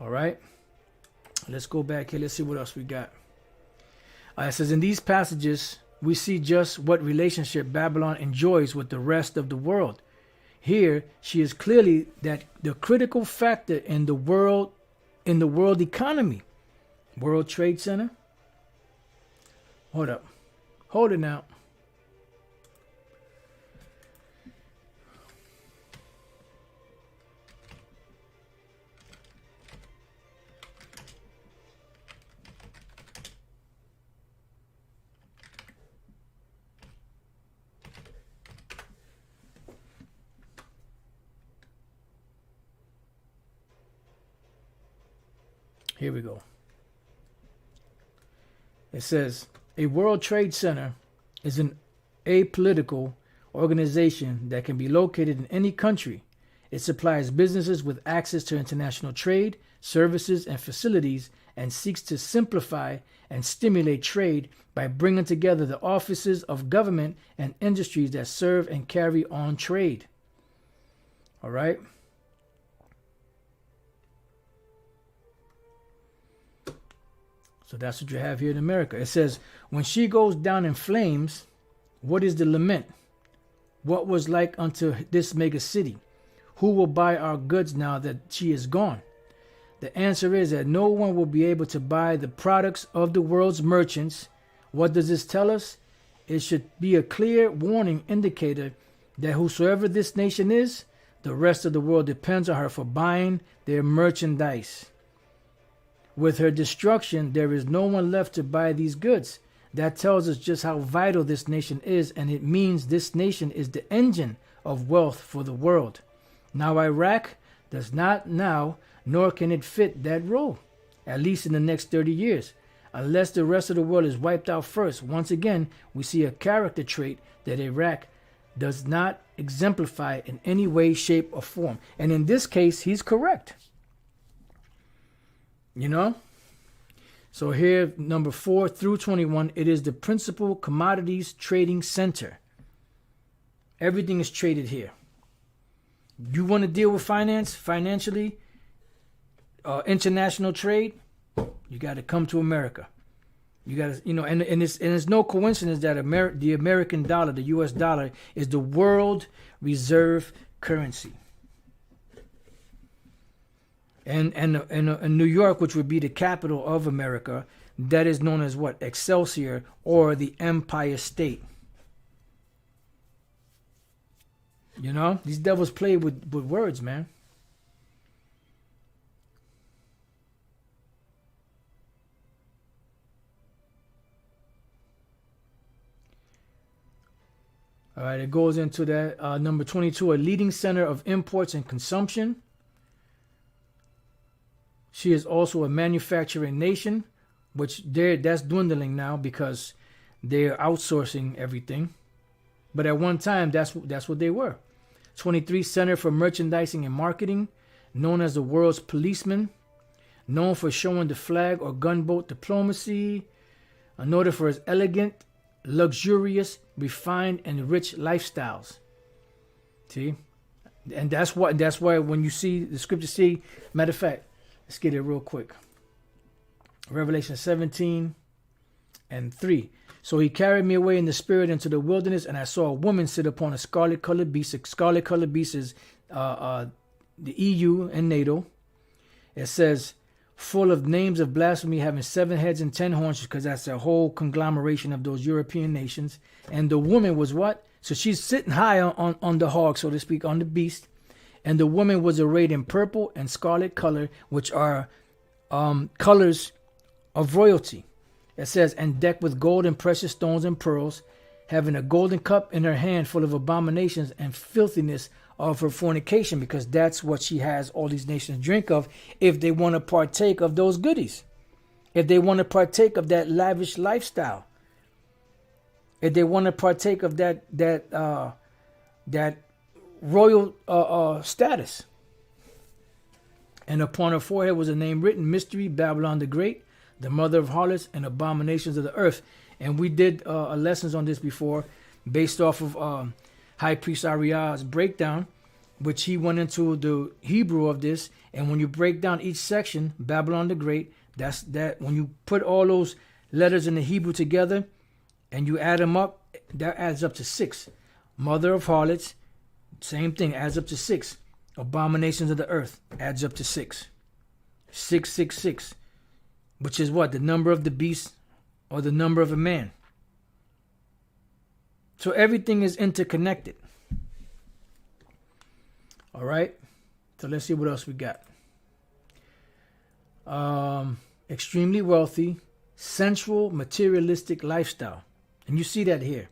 All right, let's go back here. Let's see what else we got. It says, in these passages we see just what relationship Babylon enjoys with the rest of the world. Here she is clearly that the critical factor in the world economy. World Trade Center. Hold up, hold it now. Here we go. It says, a World Trade Center is an apolitical organization that can be located in any country. It supplies businesses with access to international trade, services, and facilities, and seeks to simplify and stimulate trade by bringing together the offices of government and industries that serve and carry on trade. All right. So that's what you have here in America. It says, when she goes down in flames, what is the lament? What was like unto this mega city? Who will buy our goods now that she is gone? The answer is that no one will be able to buy the products of the world's merchants. What does this tell us? It should be a clear warning indicator that whosoever this nation is, the rest of the world depends on her for buying their merchandise. With her destruction, there is no one left to buy these goods. That tells us just how vital this nation is, and it means this nation is the engine of wealth for the world. Now, Iraq does not now, nor can it fit that role, at least in the next 30 years, unless the rest of the world is wiped out first. Once again, we see a character trait that Iraq does not exemplify in any way, shape, or form. And in this case, he's correct. You know? So here, number 4 through 21, it is the principal commodities trading center. Everything is traded here. You want to deal with financially, international trade, you got to come to America. You got to, and it's no coincidence that the American dollar, the U.S. dollar, is the world reserve currency. And New York, which would be the capital of America, that is known as what? Excelsior, or the Empire State. These devils play with words, man. All right, it goes into that. Number 22, a leading center of imports and consumption. She is also a manufacturing nation, which that's dwindling now because they're outsourcing everything. But at one time, that's what they were. 23, Center for Merchandising and Marketing, known as the world's policeman, known for showing the flag or gunboat diplomacy, noted for its elegant, luxurious, refined, and rich lifestyles. See? And that's why when you see the scripture, matter of fact, let's get it real quick. Revelation 17:3. So he carried me away in the spirit into the wilderness, and I saw a woman sit upon a scarlet-colored beast. A scarlet-colored beast is the EU and NATO. It says, full of names of blasphemy, having 7 heads and 10 horns, because that's a whole conglomeration of those European nations. And the woman was what? So she's sitting high on the hog, so to speak, on the beast. And the woman was arrayed in purple and scarlet color, which are colors of royalty. It says, and decked with gold and precious stones and pearls, having a golden cup in her hand full of abominations and filthiness of her fornication, because that's what she has all these nations drink of if they want to partake of those goodies. If they want to partake of that lavish lifestyle. If they want to partake of that royal status. And upon her forehead was a name written, Mystery, Babylon the Great, the mother of harlots and abominations of the earth. And we did lessons on this before, based off of High Priest Ariah's breakdown, which he went into the Hebrew of this. And when you break down each section, Babylon the Great, that's that. When you put all those letters in the Hebrew together and you add them up, that adds up to 6. Mother of harlots, same thing, adds up to 6. Abominations of the earth adds up to 6. 666. Which is what? The number of the beast or the number of a man. So everything is interconnected. All right. So let's see what else we got. Extremely wealthy, sensual, materialistic lifestyle. And you see that here.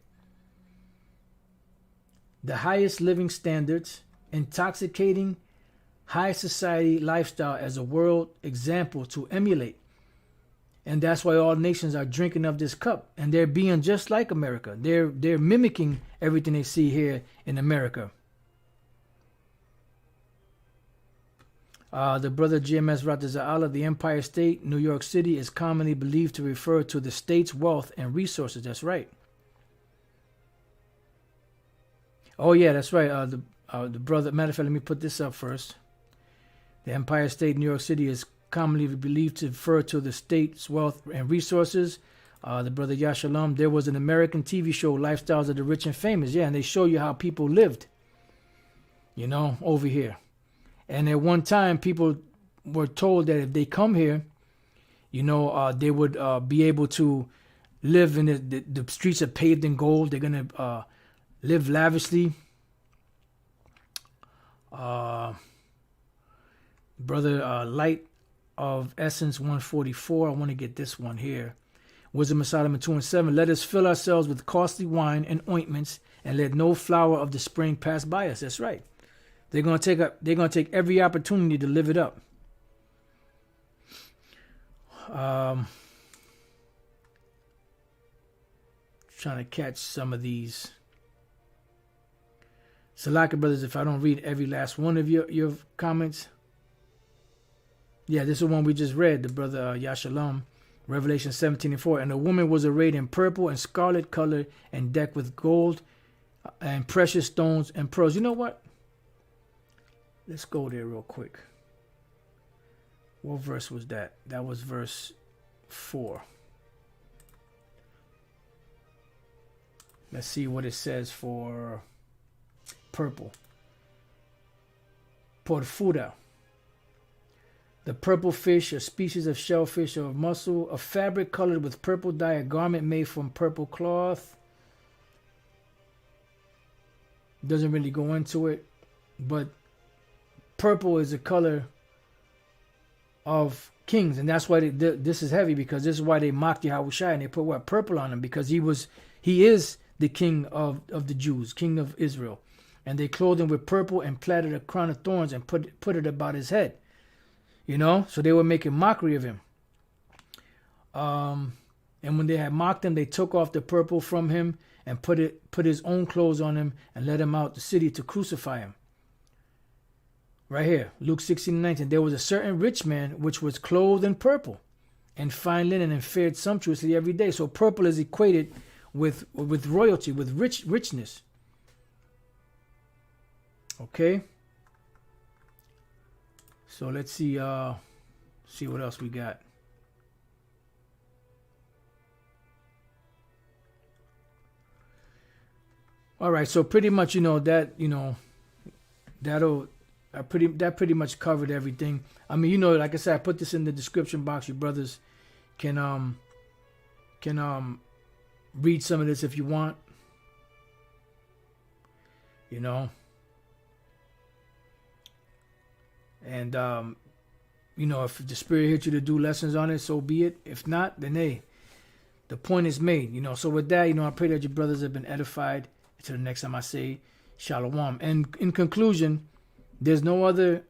The highest living standards, intoxicating, high society lifestyle as a world example to emulate. And that's why all nations are drinking of this cup. And they're being just like America. They're mimicking everything they see here in America. The brother GMS Rataza'ala, the Empire State, New York City, is commonly believed to refer to the state's wealth and resources. That's right. Oh, yeah, that's right. The brother, matter of fact, let me put this up first. The Empire State, New York City, is commonly believed to refer to the state's wealth and resources. The brother Yashalom, there was an American TV show, Lifestyles of the Rich and Famous. Yeah, and they show you how people lived, over here. And at one time, people were told that if they come here, they would be able to live in the streets are paved in gold. They're going to live lavishly. Brother Light of Essence 144. I want to get this one here. Wisdom of Solomon 2:7. Let us fill ourselves with costly wine and ointments, and let no flower of the spring pass by us. That's right. They're going to take every opportunity to live it up. Trying to catch some of these. Salaka brothers, if I don't read every last one of your comments. Yeah, this is the one we just read, the brother Yashalom, Revelation 17:4. And the woman was arrayed in purple and scarlet color and decked with gold and precious stones and pearls. You know what? Let's go there real quick. What verse was that? That was verse 4. Let's see what it says for purple. Porfura. The purple fish, a species of shellfish or mussel, a fabric colored with purple dye, a garment made from purple cloth. Doesn't really go into it, but purple is a color of kings, and that's why this is heavy, because this is why they mocked Yahushua and they put what? Purple on him, because he is the king of the Jews, king of Israel. And they clothed him with purple and plaited a crown of thorns and put it about his head. You know, so they were making mockery of him. And when they had mocked him, they took off the purple from him and put his own clothes on him and led him out the city to crucify him. Right here, Luke 16:19. There was a certain rich man which was clothed in purple and fine linen and fared sumptuously every day. So purple is equated with royalty, with richness. Okay. So let's see what else we got. All right, so pretty much, that pretty much covered everything. I mean, like I said, I put this in the description box. You brothers can read some of this if you want. And if the Spirit hits you to do lessons on it, so be it. If not, then hey, the point is made. So with that, I pray that your brothers have been edified. Until the next time I say Shalom. And in conclusion, there's no other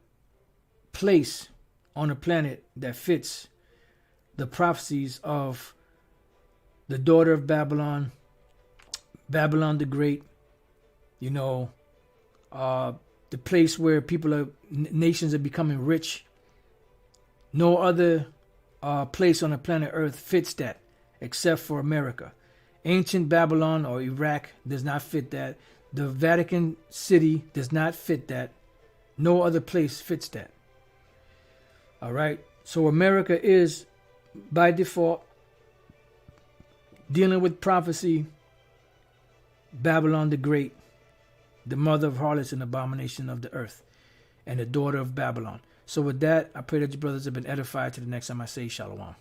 place on the planet that fits the prophecies of the daughter of Babylon, Babylon the Great, the place where nations are becoming rich. No other place on the planet Earth fits that except for America. Ancient Babylon or Iraq does not fit that. The Vatican City does not fit that. No other place fits that. All right. So America is, by default, dealing with prophecy, Babylon the Great, the mother of harlots and abomination of the earth, and the daughter of Babylon. So with that, I pray that your brothers have been edified. To the next time I say Shalom.